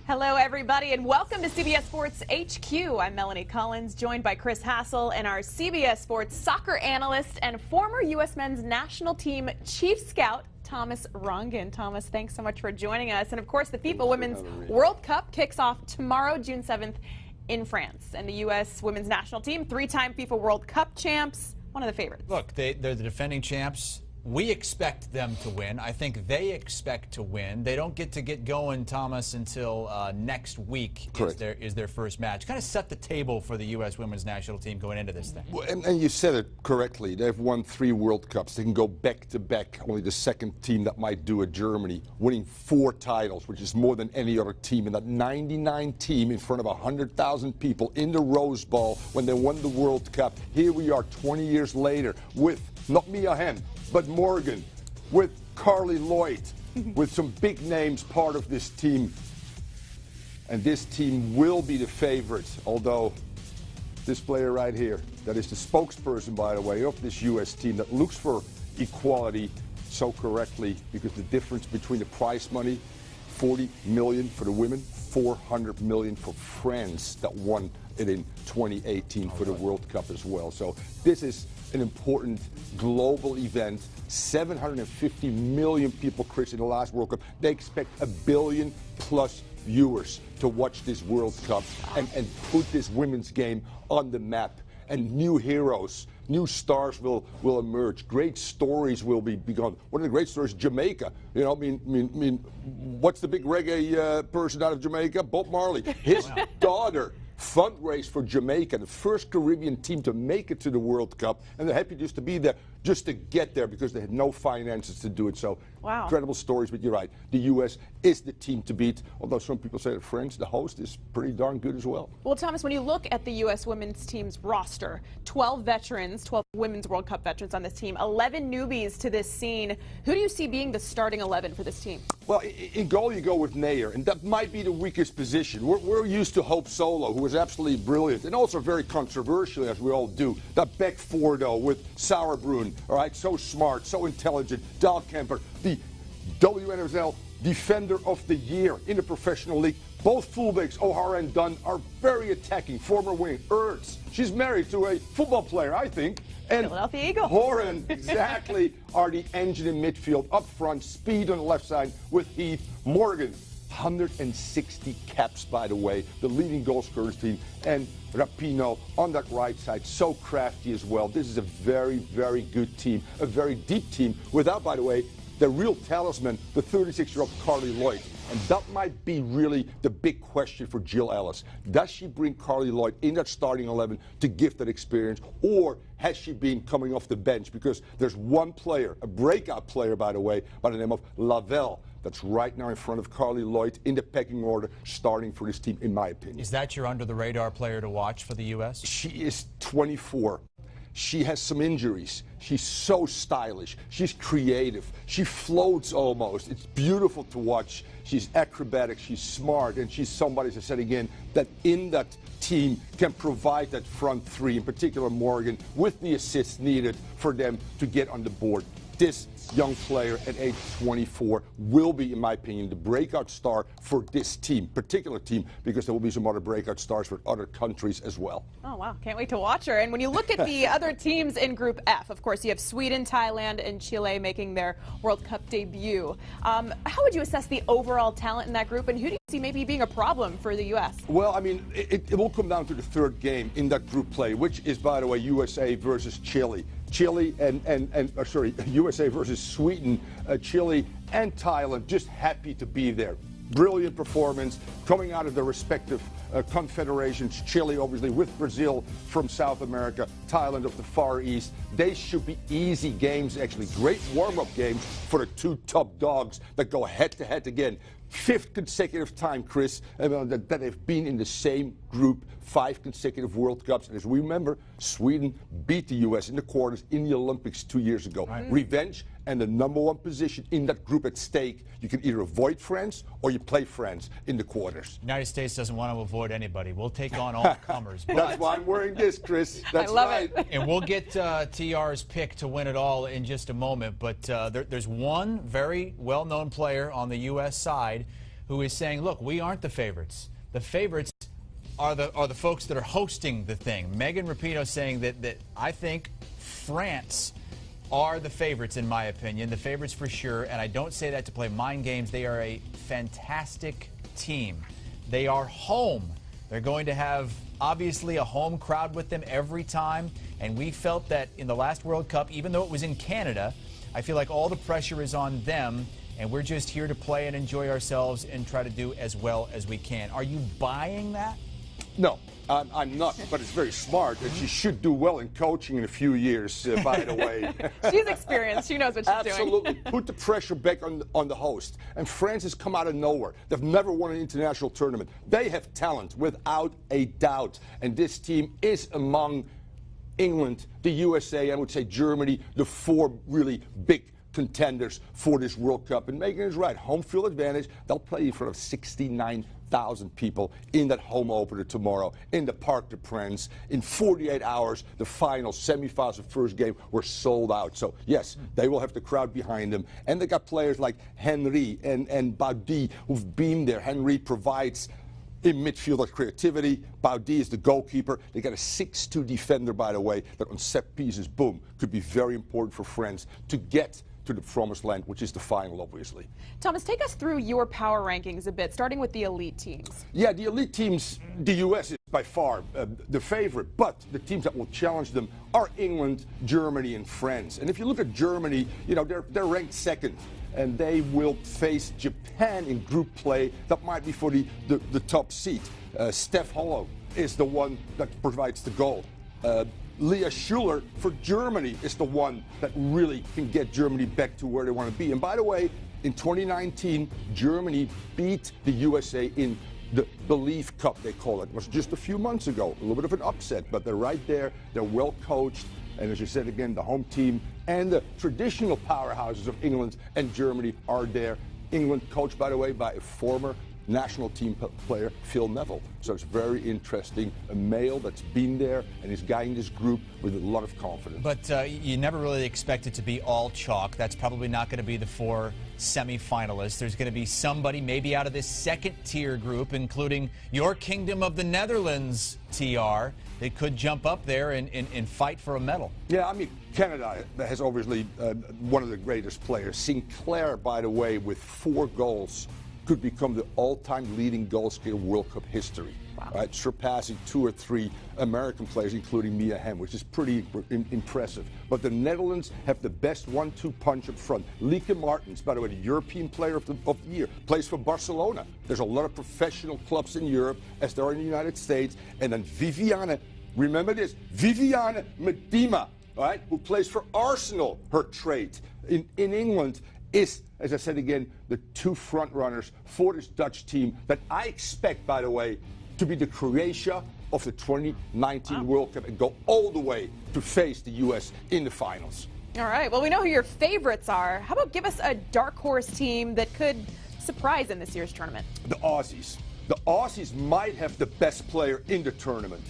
Hello, everybody, and welcome to CBS Sports HQ. I'm Melanie Collins, joined by Chris Hassel and our CBS Sports soccer analyst and former U.S. men's national team chief scout, Thomas Rongen. Thomas, thanks so much for joining us. And, of course, the FIFA Women's World Cup kicks off tomorrow, June 7th, in France. And the U.S. women's national team, three-time FIFA World Cup champs, one of the favorites. Look, they're the defending champs. We expect them to win. I think they expect to win. They don't get going, Thomas, until next week is their first match. Kind of set the table for the U.S. women's national team going into this thing. Well, and you said it correctly. They've won 3 World Cups. They can go back-to-back. Only the second team that might do it, Germany, winning 4 titles, which is more than any other team. And that 99 team in front of 100,000 people in the Rose Bowl when they won the World Cup. Here we are 20 years later with not Mia Hamm, but Morgan, with Carly Lloyd, with some big names part of this team. And this team will be the favorite, although this player right here, that is the spokesperson, by the way, of this U.S. team that looks for equality so correctly, because the difference between the prize money, $40 million for the women, $400 million for France that won it in 2018 for the World Cup as well. So this is an important global event. 750 million people, Chris, in the last World Cup. They expect 1 billion plus viewers to watch this World Cup and put this women's game on the map. And new heroes, new stars will emerge. Great stories will be begun. One of the great stories, Jamaica. You know, I mean, what's the big reggae person out of Jamaica? Bob Marley. His daughter fundraised for Jamaica, the first Caribbean team to make it to the World Cup, and they're happy just to be there, just to get there, because they had no finances to do it. So, incredible stories, but you're right. The U.S. is the team to beat, although some people say that France, the host, is pretty darn good as well. Well, Thomas, when you look at the U.S. women's team's roster, 12 veterans, 12 women's World Cup veterans on this team, 11 newbies to this scene. Who do you see being the starting 11 for this team? Well, in goal, you go with Nair, and that might be the weakest position. We're used to Hope Solo, who was absolutely brilliant, and also very controversial, as we all do. That back four, though, with Sauerbrunn, all right, so smart, so intelligent. Dahlkemper, the WNSL Defender of the Year in the professional league. Both fullbacks, O'Hara and Dunn, are very attacking. Former wing, Ertz. She's married to a football player, I think. And Philadelphia Eagles. Horan, exactly, are the engine in midfield. Up front, speed on the left side with Heath. Morgan, 160 caps, by the way, the leading goal scorers team. And Rapinoe on that right side, so crafty as well. This is a very, very good team, a very deep team, without, by the way, the real talisman, the 36-year-old Carly Lloyd. And that might be really the big question for Jill Ellis. Does she bring Carly Lloyd in that starting 11 to give that experience, or has she been coming off the bench? Because there's one player, a breakout player, by the way, by the name of Lavelle, that's right now in front of Carly Lloyd in the pecking order, starting for this team, in my opinion. Is that your under-the-radar player to watch for the U.S.? She is 24. She has some injuries. She's so stylish. She's creative. She floats almost. It's beautiful to watch. She's acrobatic. She's smart. And she's somebody, as I said again, that in that team can provide that front three, in particular Morgan, with the assists needed for them to get on the board. This young player at age 24 will be, in my opinion, the breakout star for this team, particular team, because there will be some other breakout stars for other countries as well. Oh, wow. Can't wait to watch her. And when you look at the other teams in Group F, of course, you have Sweden, Thailand, and Chile making their World Cup debut. How would you assess the overall talent in that group, and who do you see maybe being a problem for the U.S.? Well, I mean, it will come down to the third game in that group play, which is, by the way, USA versus Chile. USA versus Sweden, Chile, and Thailand, just happy to be there. Brilliant performance coming out of the respective confederations. Chile, obviously, with Brazil from South America, Thailand of the Far East. They should be easy games, actually. Great warm-up games for the two top dogs that go head-to-head again. 5th consecutive time, Chris, that they've been in the same group, 5 consecutive World Cups. And as we remember, Sweden beat the U.S. in the quarters in the Olympics 2 years ago. Right. Revenge and the #1 position in that group at stake. You can either avoid France or you play France in the quarters. The United States doesn't want to avoid anybody. We'll take on all comers. That's why I'm wearing this, Chris. That's I love right. it. And we'll get TR's pick to win it all in just a moment. But there's one very well-known player on the U.S. side who is saying, look, we aren't the favorites. The favorites are the folks that are hosting the thing. Megan Rapinoe saying that I think France are the favorites, in my opinion, the favorites for sure, and I don't say that to play mind games. They are a fantastic team. They are home. They're going to have, obviously, a home crowd with them every time, and we felt that in the last World Cup, even though it was in Canada, I feel like all the pressure is on them, and we're just here to play and enjoy ourselves and try to do as well as we can. Are you buying that? No, I'm not, but it's very smart, and she should do well in coaching in a few years, by the way. She's experienced. She knows what she's doing. Absolutely. Put the pressure back on the host. And France has come out of nowhere. They've never won an international tournament. They have talent, without a doubt. And this team is among England, the USA, I would say Germany, the four really big contenders for this World Cup. And Megan is right. Home field advantage. They'll play in front of 69,000 people in that home opener tomorrow in the Parc des Princes. In 48 hours, the finals, semifinals, the first game were sold out. So, yes, they will have the crowd behind them. And they got players like Henry and Baudis who've been there. Henry provides in midfield that creativity. Baudis is the goalkeeper. They got a 6'2" defender, by the way, that on set pieces, boom, could be very important for France to get to the promised land, which is the final, obviously. Thomas, take us through your power rankings a bit, starting with the elite teams. Yeah, the elite teams, the U.S. is by far the favorite, but the teams that will challenge them are England, Germany, and France. And if you look at Germany, you know, they're ranked second, and they will face Japan in group play. That might be for the top seat. Steph Hollow is the one that provides the goal. Leah Schuler for Germany is the one that really can get Germany back to where they want to be. And by the way, in 2019, Germany beat the USA in the Leaf Cup, they call it. It was just a few months ago. A little bit of an upset, but they're right there. They're well coached. And as you said again, the home team and the traditional powerhouses of England and Germany are there. England coached, by the way, by a former national team player, Phil Neville. So it's very interesting. A male that's been there and is guiding this group with a lot of confidence. But you never really expect it to be all chalk. That's probably not going to be the four semifinalists. There's going to be somebody maybe out of this second-tier group, including your Kingdom of the Netherlands, TR, that could jump up there and fight for a medal. Yeah, I mean, Canada has obviously one of the greatest players. Sinclair, by the way, with 4 goals, could become the all-time leading goal scorer in World Cup history, right? Surpassing 2 or 3 American players, including Mia Hamm, which is pretty impressive. But the Netherlands have the best 1-2 punch up front. Lieke Martens, by the way, the European Player of the Year, plays for Barcelona. There's a lot of professional clubs in Europe, as there are in the United States. And then Viviane, remember this, Viviane Miedema, right, who plays for Arsenal, her trait in England, is, as I said again, the 2 front runners for this Dutch team that I expect, by the way, to be the Croatia of the 2019 World Cup and go all the way to face the U.S. in the finals. All right. Well, we know who your favorites are. How about give us a dark horse team that could surprise in this year's tournament? The Aussies. The Aussies might have the best player in the tournament.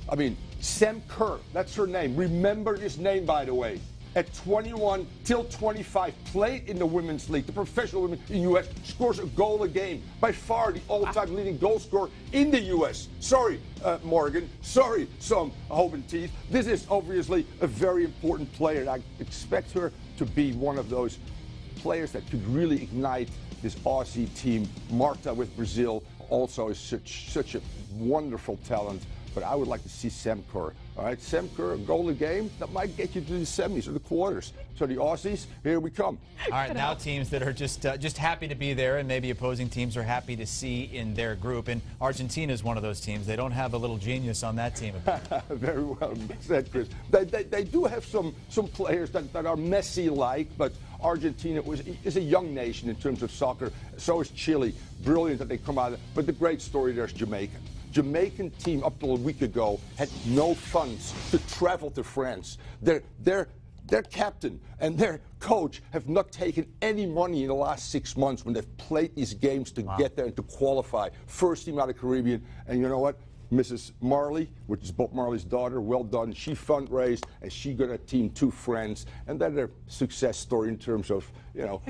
I mean, Sam Kerr, that's her name. Remember this name, by the way. At 21 till 25, played in the Women's League, the professional women in the U.S., scores a goal a game. By far the all-time leading goal scorer in the U.S. Sorry, Morgan. Sorry, some Hoban teeth. This is obviously a very important player, and I expect her to be one of those players that could really ignite this Aussie team. Marta with Brazil also is such a wonderful talent. But I would like to see Sam Kerr. All right, Sam Kerr, a goal a game, that might get you to the semis or the quarters. So the Aussies, here we come. All right, now teams that are just happy to be there, and maybe opposing teams are happy to see in their group. And Argentina is one of those teams. They don't have a little genius on that team. Very well said, Chris. They do have some players that are Messi-like, but Argentina is a young nation in terms of soccer. So is Chile. Brilliant that they come out of it. But the great story there is Jamaica. Jamaican team up till a week ago had no funds to travel to France. Their captain and their coach have not taken any money in the last 6 months when they've played these games to get there and to qualify. First team out of the Caribbean. And you know what? Mrs. Marley, which is Bob Marley's daughter, well done. She fundraised and she got a team 2 friends. And then their success story in terms of, you know,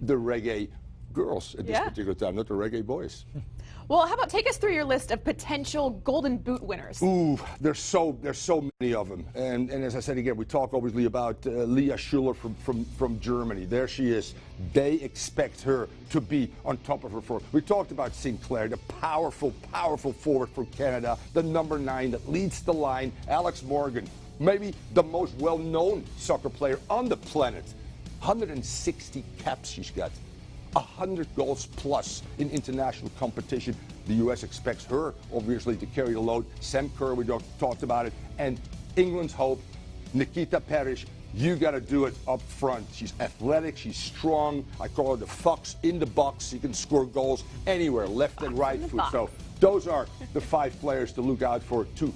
the reggae girls at this particular time, not the reggae boys. Well, how about take us through your list of potential Golden Boot winners? Ooh, there's so many of them. And as I said again, we talk obviously about Leah Schuler from Germany. There she is. They expect her to be on top of her forward. We talked about Sinclair, the powerful forward from Canada, the number 9 that leads the line, Alex Morgan, maybe the most well-known soccer player on the planet. 160 caps she's got. 100 goals plus in international competition. The U.S. expects her, obviously, to carry the load. Sam Kerr, we talked about it. And England's hope, Nikita Parrish, you got to do it up front. She's athletic, she's strong. I call her the fox in the box. She can score goals anywhere, left and right foot. So those are the 5 players to look out for to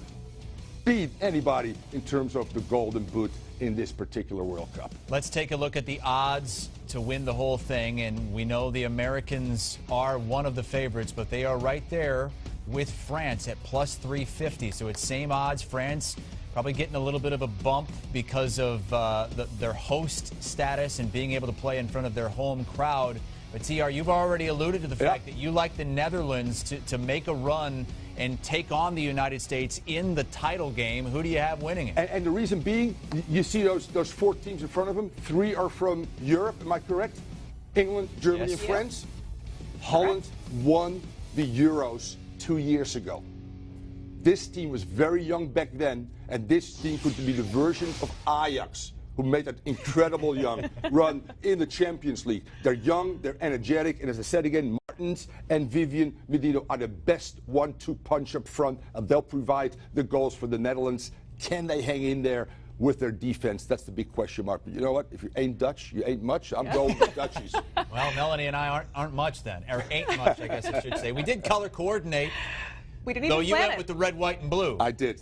beat anybody in terms of the Golden Boot in this particular World Cup. Let's take a look at the odds to win the whole thing, and we know the Americans are one of the favorites, but they are right there with France at plus 350, so it's same odds. France probably getting a little bit of a bump because of their host status and being able to play in front of their home crowd. But TR, you've already alluded to the fact that you like the Netherlands to make a run and take on the United States in the title game. Who do you have winning it? And the reason being, you see those 4 teams in front of them. 3 are from Europe, am I correct? England, Germany, and France. Holland won the Euros 2 years ago. This team was very young back then, and this team could be the version of Ajax, who made that incredible young run in the Champions League. They're young, they're energetic, and as I said again, Martins and Vivian Medino are the best 1-2 punch up front, and they'll provide the goals for the Netherlands. Can they hang in there with their defense? That's the big question mark. But you know what? If you ain't Dutch, you ain't much. I'm going with the Dutchies. Well, Melanie and I aren't much then, or ain't much, I guess I should say. We did color coordinate. We didn't even Though you plan went it. with the red, white, and blue. I did.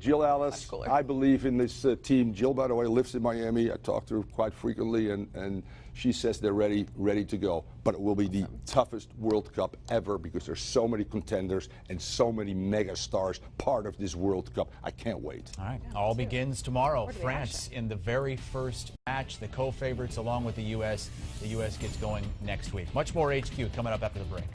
Jill Ellis, I believe in this team. Jill, by the way, lives in Miami. I talk to her quite frequently, and she says they're ready to go. But it will be the toughest World Cup ever because there's so many contenders and so many mega stars part of this World Cup. I can't wait. All right. All begins tomorrow. France in the very first match, the co-favorites along with the U.S. The U.S. gets going next week. Much more HQ coming up after the break.